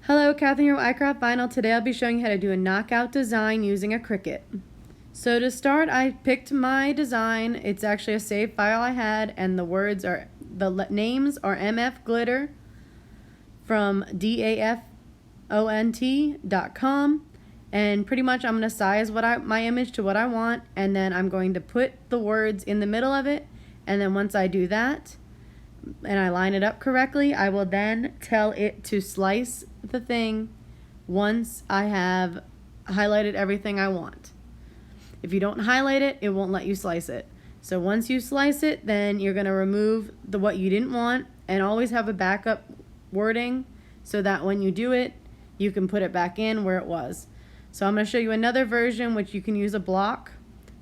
Hello, Kathryn here with iCraft Vinyl. Today I'll be showing you how to do a knockout design using a Cricut. So to start, I picked my design. It's actually a saved file I had, and the names are MF Glitter from dafont.com, and pretty much I'm going to size my image to what I want, and then I'm going to put the words in the middle of it, and then once I do that and I line it up correctly, I will then tell it to slice the thing once I have highlighted everything I want. If you don't highlight it, it won't let you slice it. So once you slice it, then you're going to remove what you didn't want, and always have a backup wording so that when you do it, you can put it back in where it was. So I'm going to show you another version which you can use a block.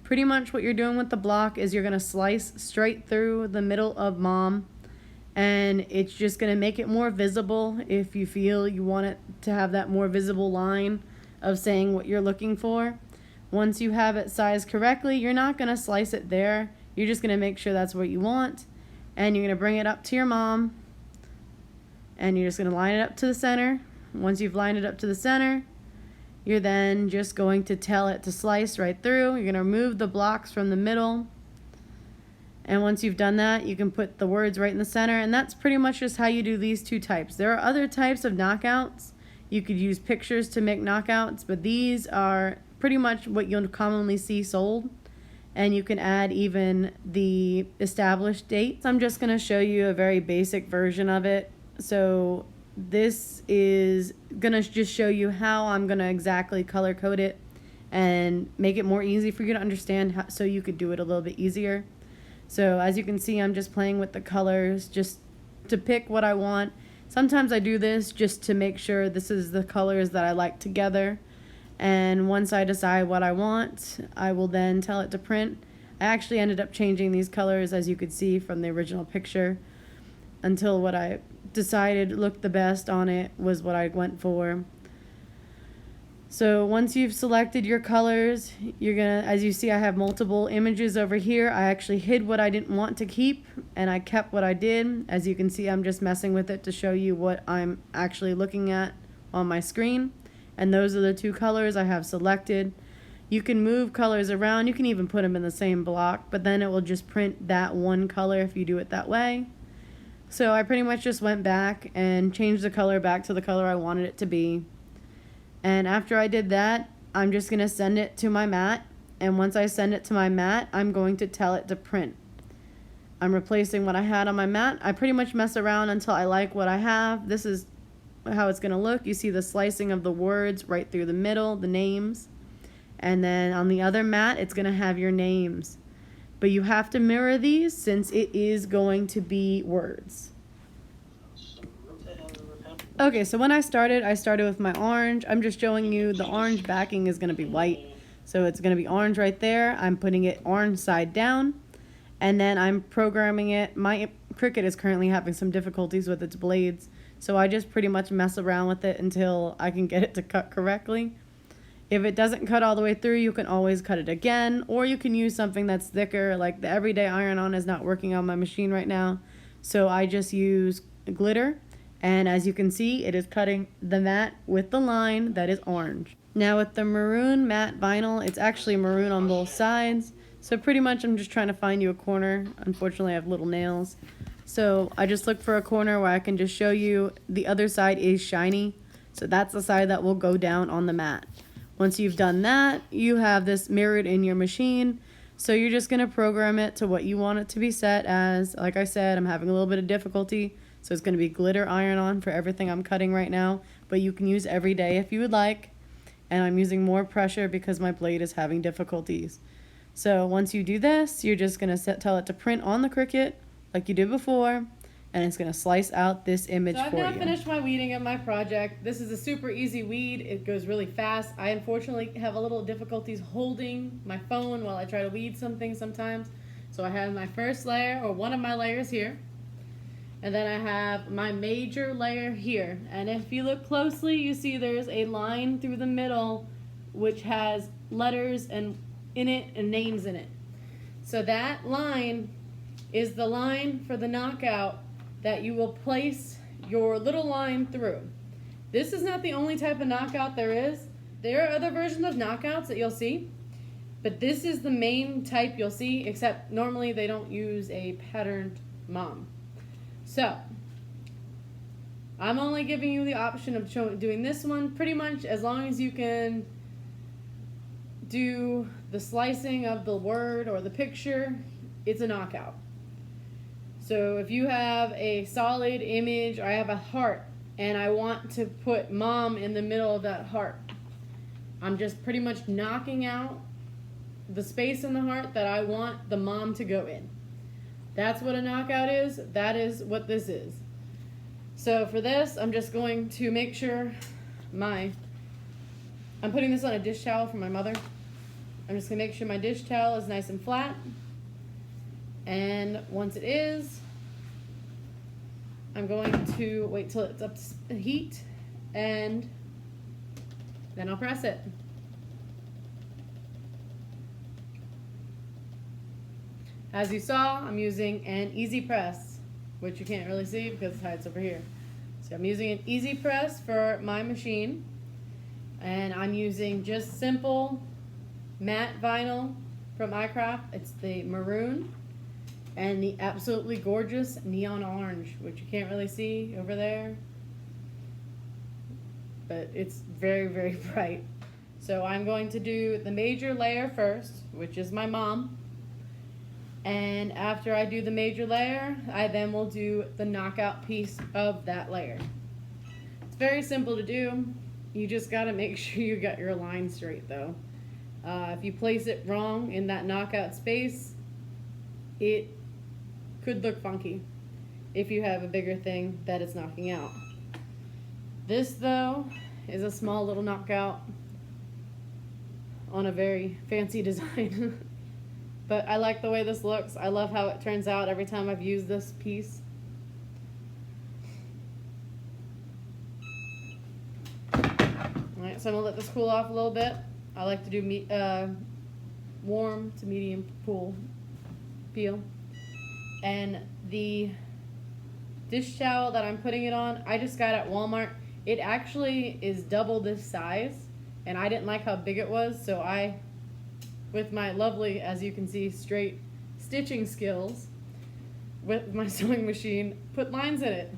Pretty much what you're doing with the block is you're going to slice straight through the middle of mom, and it's just going to make it more visible if you feel you want it to have that more visible line of saying what you're looking for. Once you have it sized correctly, you're not going to slice it there. You're just going to make sure that's what you want, and you're going to bring it up to your mom, and you're just going to line it up to the center. Once you've lined it up to the center, you're then just going to tell it to slice right through. You're going to remove the blocks from the middle. And once you've done that, you can put the words right in the center, and that's pretty much just how you do these two types. There are other types of knockouts. You could use pictures to make knockouts, but these are pretty much what you'll commonly see sold. And you can add even the established dates. I'm just going to show you a very basic version of it. So this is going to just show you how I'm going to exactly color code it and make it more easy for you to understand, so you could do it a little bit easier. So as you can see, I'm just playing with the colors just to pick what I want. Sometimes I do this just to make sure this is the colors that I like together. And once I decide what I want, I will then tell it to print. I actually ended up changing these colors, as you could see from the original picture, until what I decided looked the best on it was what I went for. So once you've selected your colors, you're gonna, as you see, I have multiple images over here. I actually hid what I didn't want to keep, and I kept what I did. As you can see, I'm just messing with it to show you what I'm actually looking at on my screen. And those are the two colors I have selected. You can move colors around. You can even put them in the same block, but then it will just print that one color if you do it that way. So I pretty much just went back and changed the color back to the color I wanted it to be. And after I did that, I'm just going to send it to my mat. And once I send it to my mat, I'm going to tell it to print. I'm replacing what I had on my mat. I pretty much mess around until I like what I have. This is how it's going to look. You see the slicing of the words right through the middle, the names. And then on the other mat, it's going to have your names. But you have to mirror these since it is going to be words. Okay, so when I started with my orange. I'm just showing you the orange backing is going to be white. So it's going to be orange right there. I'm putting it orange side down. And then I'm programming it. My Cricut is currently having some difficulties with its blades. So I just pretty much mess around with it until I can get it to cut correctly. If it doesn't cut all the way through, you can always cut it again. Or you can use something that's thicker. Like the everyday iron-on is not working on my machine right now. So I just use glitter. And as you can see, it is cutting the mat with the line that is orange. Now with the maroon matte vinyl, it's actually maroon on both sides. So pretty much I'm just trying to find you a corner. Unfortunately, I have little nails. So I just look for a corner where I can just show you the other side is shiny. So that's the side that will go down on the mat. Once you've done that, you have this mirrored in your machine. So you're just going to program it to what you want it to be set as. Like I said, I'm having a little bit of difficulty. So it's going to be glitter iron-on for everything I'm cutting right now. But you can use every day if you would like. And I'm using more pressure because my blade is having difficulties. So once you do this, you're just going to tell it to print on the Cricut like you did before. And it's going to slice out this image for you. So I've now finished my weeding of my project. This is a super easy weed. It goes really fast. I unfortunately have a little difficulties holding my phone while I try to weed something sometimes. So I have my first layer, or one of my layers here. And then I have my major layer here. And if you look closely, you see there's a line through the middle which has letters in it and names in it. So that line is the line for the knockout that you will place your little line through. This is not the only type of knockout there is. There are other versions of knockouts that you'll see, but this is the main type you'll see, except normally they don't use a patterned mom. So, I'm only giving you the option of doing this one pretty much as long as you can do the slicing of the word or the picture, it's a knockout. So if you have a solid image, or I have a heart, and I want to put mom in the middle of that heart, I'm just pretty much knocking out the space in the heart that I want the mom to go in. That's what a knockout is. That is what this is. So for this, I'm just going to make sure I'm putting this on a dish towel for my mother. I'm just gonna make sure my dish towel is nice and flat. And once it is, I'm going to wait till it's up to heat, and then I'll press it. As you saw, I'm using an easy press, which you can't really see because it hides over here. So I'm using an easy press for my machine, and I'm using just simple matte vinyl from iCraft. It's the maroon and the absolutely gorgeous neon orange, which you can't really see over there, but it's very, very bright. So I'm going to do the major layer first, which is my mom. And after I do the major layer, I then will do the knockout piece of that layer. It's very simple to do. You just gotta make sure you got your line straight though. If you place it wrong in that knockout space, it could look funky if you have a bigger thing that it's knocking out. This though is a small little knockout on a very fancy design. But I like the way this looks. I love how it turns out every time I've used this piece. Alright, so I'm gonna let this cool off a little bit. I like to do warm to medium peel. And the dish towel that I'm putting it on, I just got at Walmart. It actually is double this size, and I didn't like how big it was, so I, with my lovely, as you can see, straight stitching skills with my sewing machine, put lines in it.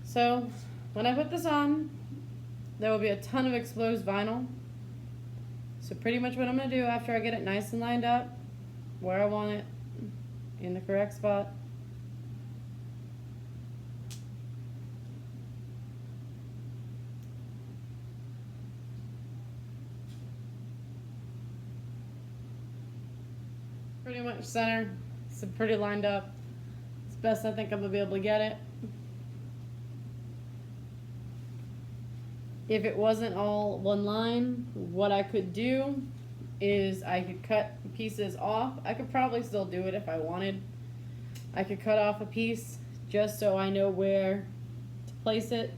So when I put this on, there will be a ton of exposed vinyl. So pretty much what I'm going to do after I get it nice and lined up where I want it in the correct spot, pretty much center. It's pretty lined up. It's best I think I'm going to be able to get it. If it wasn't all one line, what I could do is I could cut pieces off. I could probably still do it if I wanted. I could cut off a piece just so I know where to place it,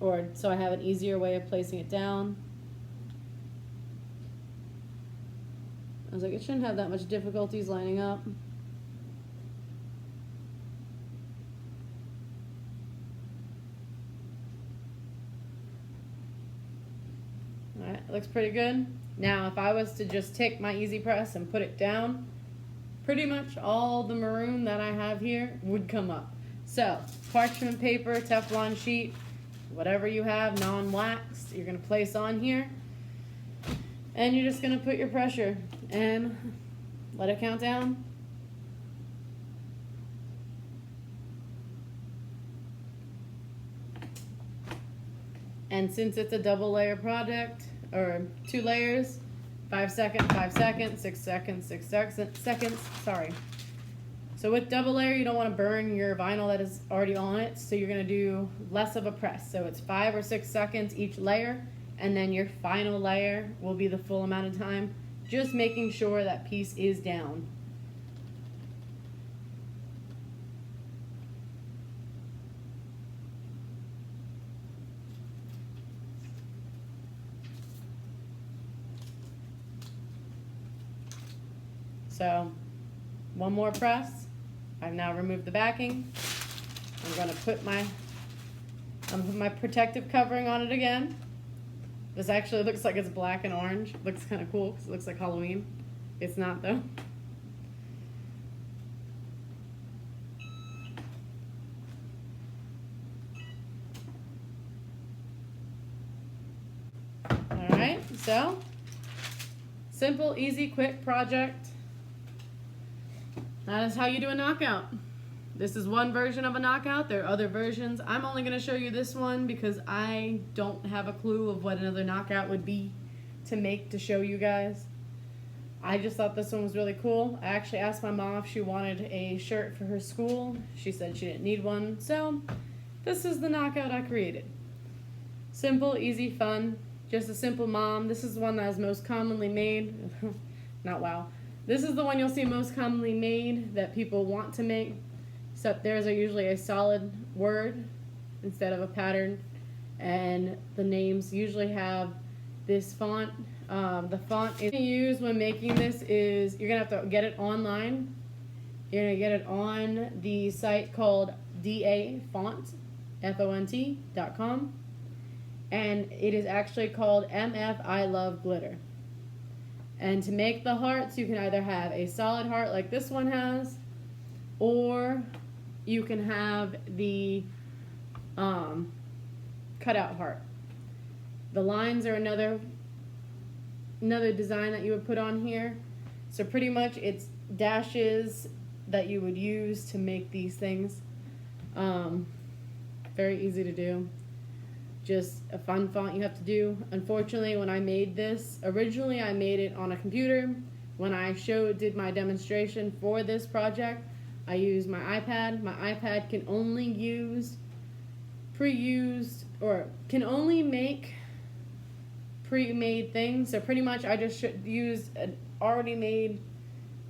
or so I have an easier way of placing it down. I was like, it shouldn't have that much difficulties lining up. Alright, it looks pretty good. Now, if I was to just take my easy press and put it down, pretty much all the maroon that I have here would come up. So, parchment paper, Teflon sheet, whatever you have, non-waxed, you're going to place on here. And you're just going to put your pressure and let it count down. And since it's a double layer project, or 2 layers, 5 seconds, 5 seconds, 6 seconds, 6 seconds, sorry. So with double layer, you don't want to burn your vinyl that is already on it, so you're going to do less of a press. So it's 5 or 6 seconds each layer, and then your final layer will be the full amount of time, just making sure that piece is down. So, one more press. I've now removed the backing. I'm going to put my I'm putting my protective covering on it again. This actually looks like it's black and orange. Looks kind of cool because it looks like Halloween. It's not though. Alright, so simple, easy, quick project. That is how you do a knockout. This is one version of a knockout. There are other versions. I'm only going to show you this one because I don't have a clue of what another knockout would be to make to show you guys. I just thought this one was really cool. I actually asked my mom if she wanted a shirt for her school. She said she didn't need one. So this is the knockout I created. Simple, easy, fun. Just a simple mom. This is the one that is most commonly made. Not wow. This is the one you'll see most commonly made that people want to make. Except theirs are usually a solid word instead of a pattern. And the names usually have this font. The font you use when making this is, you're going to have to get it online. You're going to get it on the site called dafont, font.com. And it is actually called MF I Love Glitter. And to make the hearts, you can either have a solid heart like this one has, or you can have the cutout heart. The lines are another design that you would put on here. So pretty much it's dashes that you would use to make these things. Very easy to do. Just a fun font you have to do. Unfortunately, when I made this, originally I made it on a computer. When I did my demonstration for this project, I used my iPad. My iPad can only use can only make pre-made things. So pretty much I just used an already made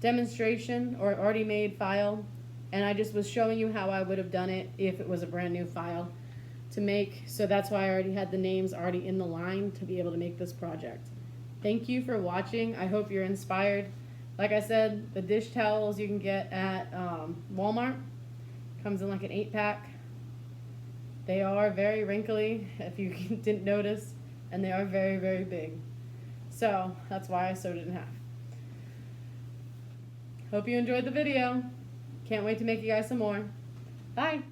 demonstration or already made file, and I just was showing you how I would have done it if it was a brand new file to make. So that's why I already had the names already in the line to be able to make this project. Thank you for watching. I hope you're inspired. Like I said, the dish towels you can get at Walmart. Comes in like an 8-pack. They are very wrinkly, if you didn't notice, and they are very, very big. So that's why I sewed it in half. Hope you enjoyed the video. Can't wait to make you guys some more. Bye.